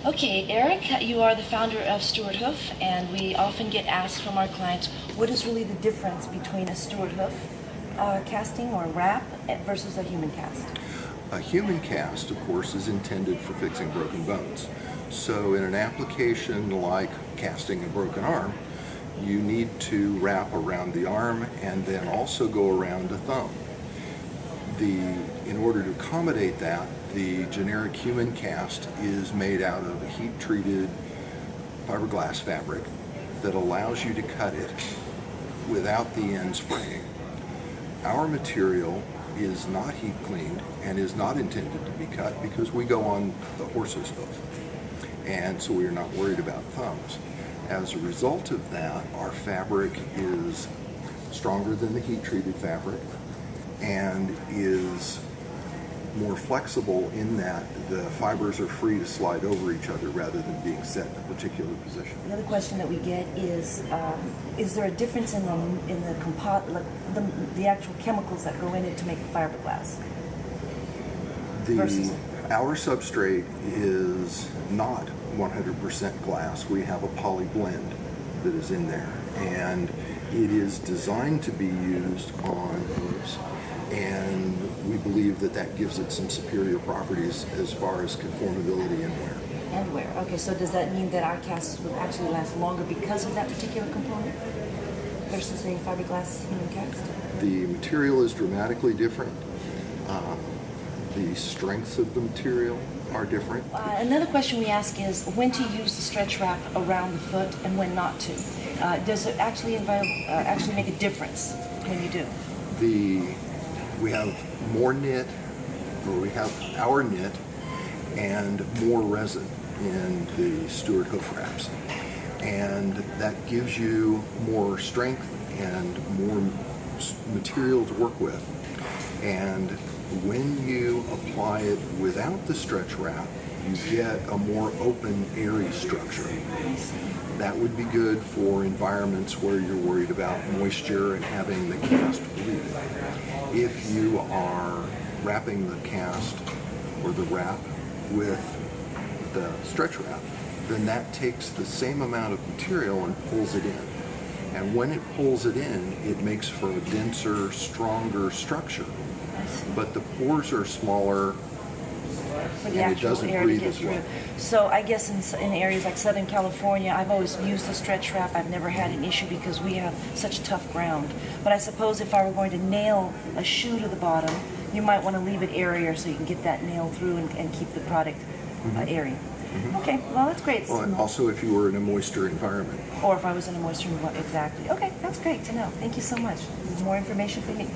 Okay, Eric, you are the founder of Steward Hoof, and we often get asked from our clients, what is really the difference between a Steward Hoof casting or wrap versus a human cast? A human cast, of course, is intended for fixing broken bones. So in an application like casting a broken arm, you need to wrap around the arm and then also go around the thumb. In order to accommodate that, the generic human cast is made out of a heat-treated fiberglass fabric that allows you to cut it without the ends fraying. Our material is not heat cleaned and is not intended to be cut because we go on the horse's hoof, and so we are not worried about thumbs. As a result of that, our fabric is stronger than the heat-treated fabric and is more flexible in that the fibers are free to slide over each other rather than being set in a particular position. Another question that we get is there a difference in the actual chemicals that go in it to make the fiberglass? Our substrate is not 100% glass. We have a poly blend that is in there, and it is designed to be used on hooves, and we believe that that gives it some superior properties as far as conformability and wear. And wear. Okay, so does that mean that our casts will actually last longer because of that particular component versus a fiberglass human cast? The material is dramatically different. The strengths of the material are different. Another question we ask is when to use the stretch wrap around the foot and when not to. Does it actually make a difference when you do? We have more knit, or we have our knit and more resin in the Steward hoof wraps, and that gives you more strength and more material to work with. And when you apply it without the stretch wrap, you get a more open, airy structure. That would be good for environments where you're worried about moisture and having the cast bleed. If you are wrapping the cast or the wrap with the stretch wrap, then that takes the same amount of material and pulls it in. And when it pulls it in, it makes for a denser, stronger structure. But the pores are smaller, and it doesn't breathe as well. So I guess in areas like Southern California, I've always used the stretch wrap. I've never had an issue because we have such tough ground. But I suppose if I were going to nail a shoe to the bottom, you might want to leave it airier so you can get that nail through and keep the product airy. Mm-hmm. Okay, well that's great. Well, and also if you were in a moisture environment. Or if I was in a moisture environment, exactly. Okay, that's great to know. Thank you so much. More information for me.